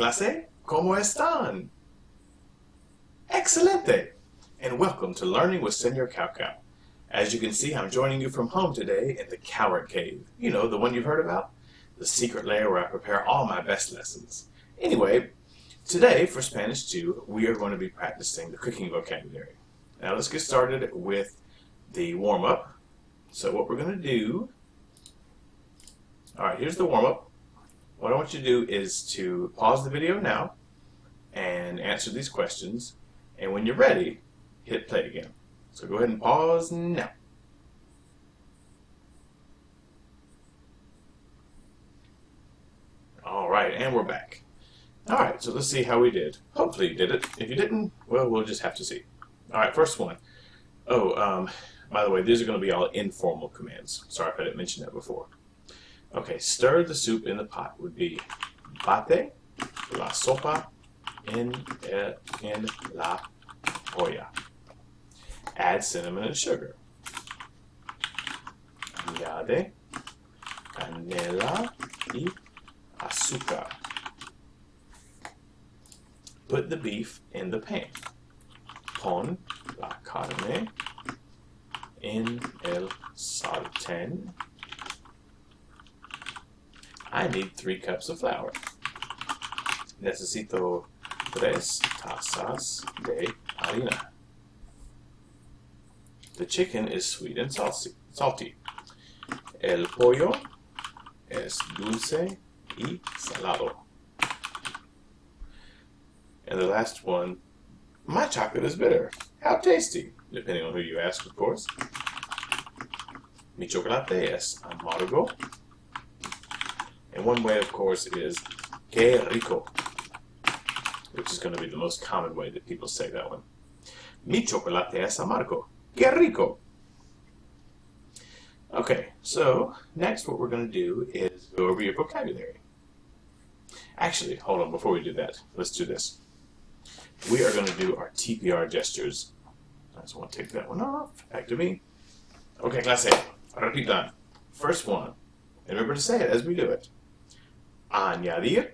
clase, ¿cómo están? Excelente! And welcome to Learning with Senor Cow Cow. As you can see, I'm joining you from home today in the Coward Cave. You know, the one you've heard about? The secret lair where I prepare all my best lessons. Anyway, today for Spanish 2, we are going to be practicing the cooking vocabulary. Now let's get started with the warm-up. So what we're going to do, alright, here's the warm-up. What I want you to do is to pause the video now and answer these questions. And when you're ready, hit play again. So go ahead and pause now. Alright, and we're back. Alright, so let's see how we did. Hopefully you did it. If you didn't, well, we'll just have to see. Alright, first one. By the way, these are going to be all informal commands. Sorry if I didn't mention that before. Okay, stir the soup in the pot would be bate la sopa en la olla. Add cinnamon and sugar. Añade canela y azúcar. Put the beef in the pan. Pon la carne en el sartén. I need 3 cups of flour. Necesito 3 tazas de harina. The chicken is sweet and salty. El pollo es dulce y salado. And the last one, my chocolate is bitter. How tasty, depending on who you ask, of course. Mi chocolate es amargo. And one way, of course, is que rico, which is going to be the most common way that people say that one. Mi chocolate es amargo. Que rico. Okay, so next what we're going to do is go over your vocabulary. Actually, hold on, before we do that, let's do this. We are going to do our TPR gestures. I just want to take that one off. Back to me. Okay, clase, repitan. First one, and remember to say it as we do it. Añadir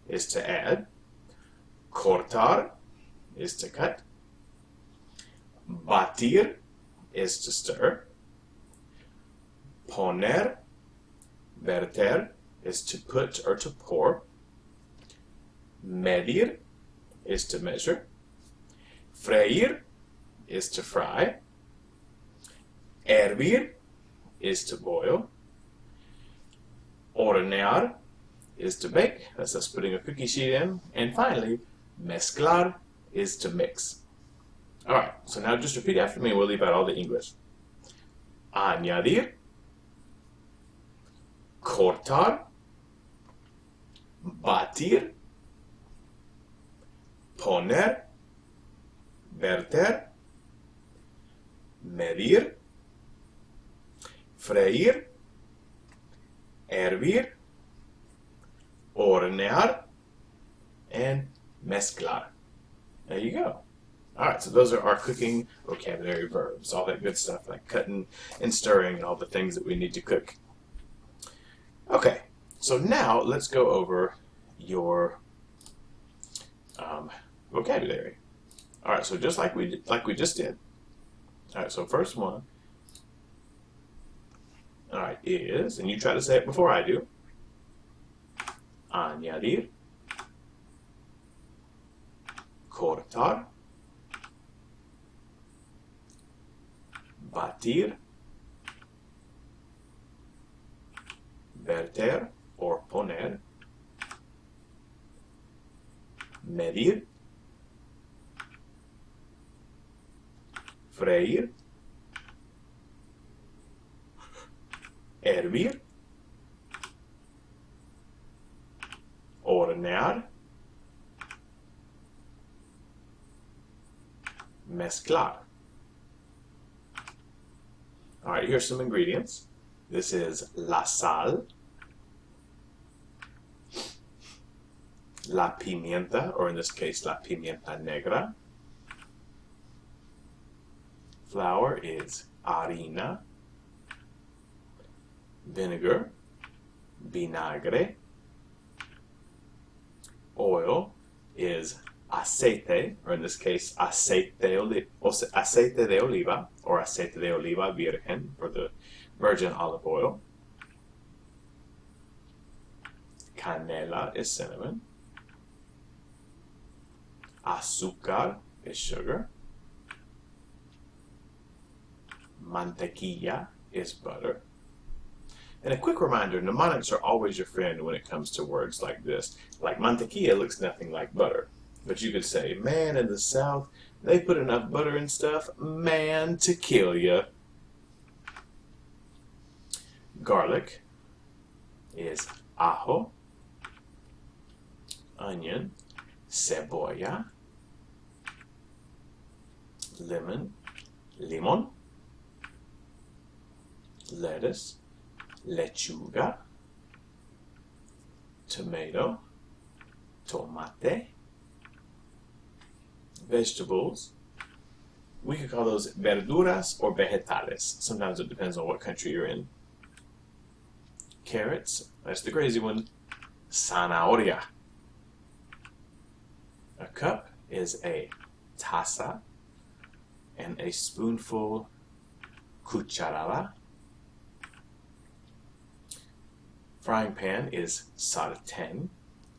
is to add. Cortar is to cut. Batir is to stir. Poner, verter is to put or to pour. Medir is to measure. Freír is to fry. Hervir is to boil. Hornear is to bake. That's us putting a cookie sheet in. And finally, mezclar is to mix. Alright, so now just repeat after me and we'll leave out all the English. Añadir, cortar, batir, poner, verter, medir, freír, hervir, hornear, and mezclar. There you go. Alright, so those are our cooking vocabulary verbs, all that good stuff like cutting and stirring and all the things that we need to cook. Okay, so now let's go over your vocabulary. Alright, so just like we just did. Alright, so first one, alright, is, and you try to say it before I do, añadir, cortar, batir, verter or poner, medir, freír, hervir, hornear, mezclar. Alright, here's some ingredients. This is la sal, la pimienta, or in this case, la pimienta negra. Flour is harina. Vinegar, vinagre. Oil is aceite, or in this case, aceite de oliva, or aceite de oliva virgen, for the virgin olive oil. Canela is cinnamon. Azúcar is sugar. Mantequilla is butter. And a quick reminder, mnemonics are always your friend when it comes to words like this. Like mantequilla looks nothing like butter. But you could say, man, in the South, they put enough butter in stuff, man, to kill ya. Garlic is ajo. Onion, cebolla. Lemon, limon. Lettuce, lechuga. Tomato, tomate. Vegetables, we could call those verduras or vegetales. Sometimes it depends on what country you're in. Carrots, that's the crazy one, zanahoria. A cup is a taza, and a spoonful, cucharada. Frying pan is sartén.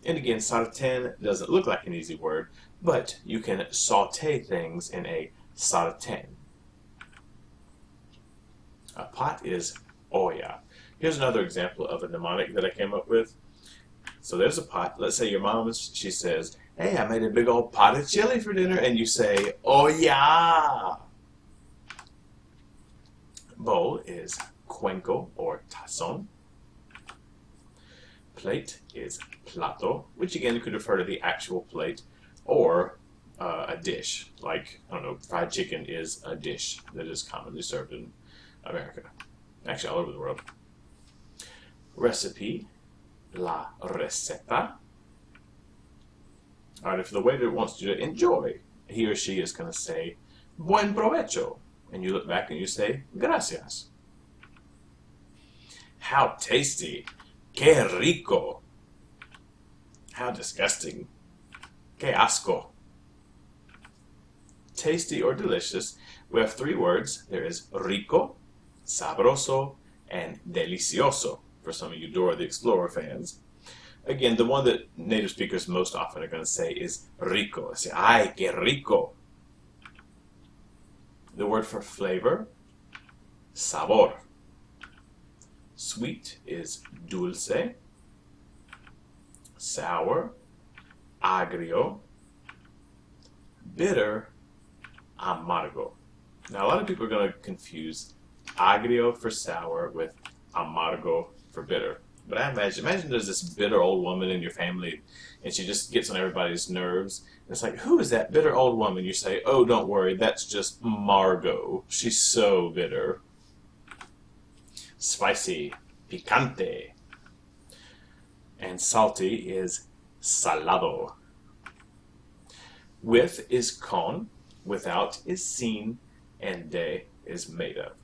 And again, sartén doesn't look like an easy word, but you can saute things in a sartén. A pot is olla. Here's another example of a mnemonic that I came up with. So there's a pot. Let's say your mom, she says, hey, I made a big old pot of chili for dinner, and you say, olla. Bowl is cuenco or tazón. Plate is plato, which again could refer to the actual plate, or a dish. Like, I don't know, fried chicken is a dish that is commonly served in America. Actually, all over the world. Recipe, la receta. Alright, if the waiter wants you to enjoy, he or she is going to say, buen provecho. And you look back and you say, gracias. How tasty. Que rico. How disgusting. Que asco. Tasty or delicious. We have three words. There is rico, sabroso, and delicioso, for some of you Dora the Explorer fans. Again, the one that native speakers most often are going to say is rico. Say, ay, que rico. The word for flavor, sabor. Sweet is dulce. Sour, agrio. Bitter, amargo. Now, a lot of people are going to confuse agrio for sour with amargo for bitter. But I imagine there's this bitter old woman in your family, and she just gets on everybody's nerves. And it's like, who is that bitter old woman? You say, oh, don't worry, that's just Margot. She's so bitter. Spicy, picante. And salty is salado. With is con, without is sin, and de is made of.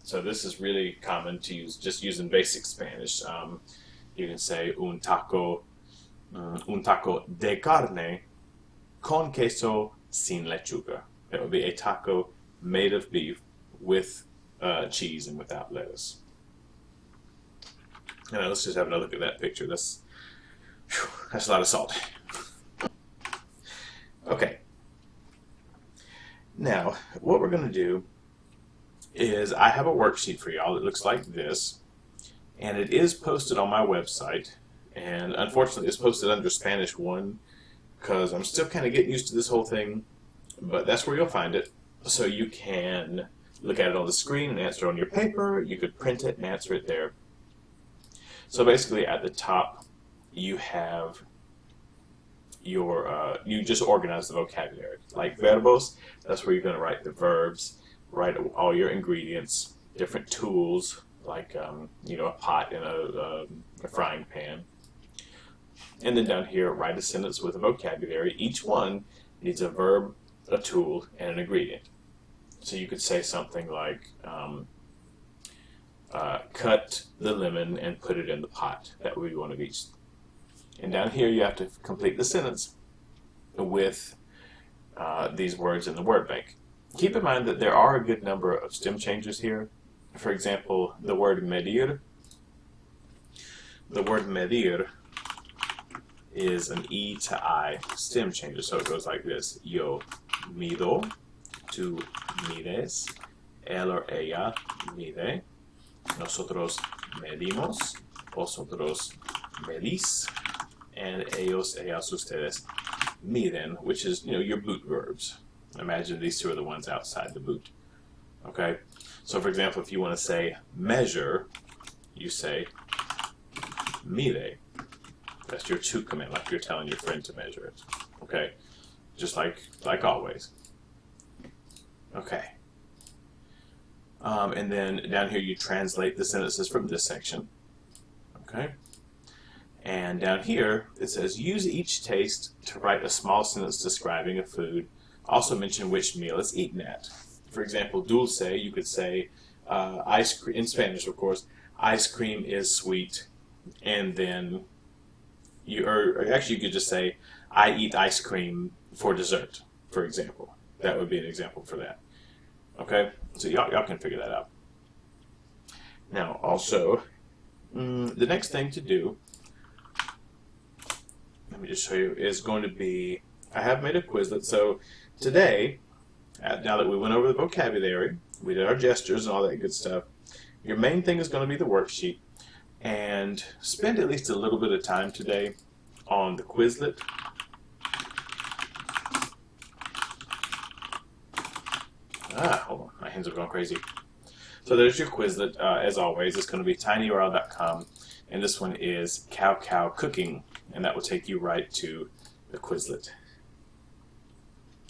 So this is really common to use, just using basic Spanish. You can say un taco de carne con queso sin lechuga. It would be a taco made of beef with cheese and without lettuce. Now let's just have another look at that picture. That's a lot of salt. Okay. Now, what we're going to do is I have a worksheet for y'all that looks like this, and it is posted on my website, and unfortunately it's posted under Spanish 1 because I'm still kind of getting used to this whole thing, but that's where you'll find it. So you can look at it on the screen and answer it on your paper. You could print it and answer it there. So basically at the top you have your, you just organize the vocabulary. Like verbos, that's where you're going to write the verbs, write all your ingredients, different tools, like, you know, a pot and a frying pan. And then down here, write a sentence with a vocabulary. Each one needs a verb, a tool, and an ingredient. So you could say something like, cut the lemon and put it in the pot. That would be one of each. And down here you have to complete the sentence with these words in the word bank. Keep in mind that there are a good number of stem changes here. For example, the word medir. The word medir is an E to I stem changer, so it goes like this. Yo mido, tú mides, él or ella mide, nosotros medimos, vosotros medís, and ellos, ellas, ustedes miden, which is, your boot verbs. Imagine these two are the ones outside the boot. Okay? So for example, if you want to say measure, you say mide. That's your to command, like you're telling your friend to measure it. Okay? Just like always. Okay. And then down here you translate the sentences from this section. Okay? And down here it says, use each taste to write a small sentence describing a food. Also mention which meal it's eaten at. For example, dulce, you could say, ice cream, in Spanish of course, ice cream is sweet. And then you could just say, I eat ice cream for dessert, for example. That would be an example for that. Okay? So y'all can figure that out. Now, also, the next thing to do, let me just show you, is going to be, I have made a Quizlet. So today, now that we went over the vocabulary, we did our gestures and all that good stuff, your main thing is going to be the worksheet. And spend at least a little bit of time today on the Quizlet. Hold on, my hands are going crazy. So there's your Quizlet. As always, it's going to be tinyurl.com, and this one is Cow Cooking, and that will take you right to the Quizlet.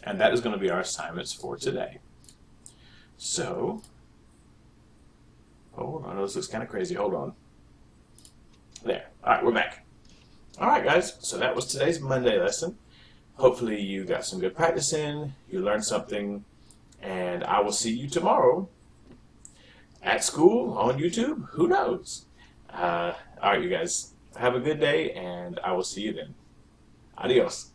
And that is going to be our assignments for today. So, hold on, this looks kind of crazy. Hold on. There. All right, we're back. All right, guys. So that was today's Monday lesson. Hopefully you got some good practice in, you learned something, and I will see you tomorrow at school, on YouTube. Who knows? All right, you guys. Have a good day, and I will see you then. Adios.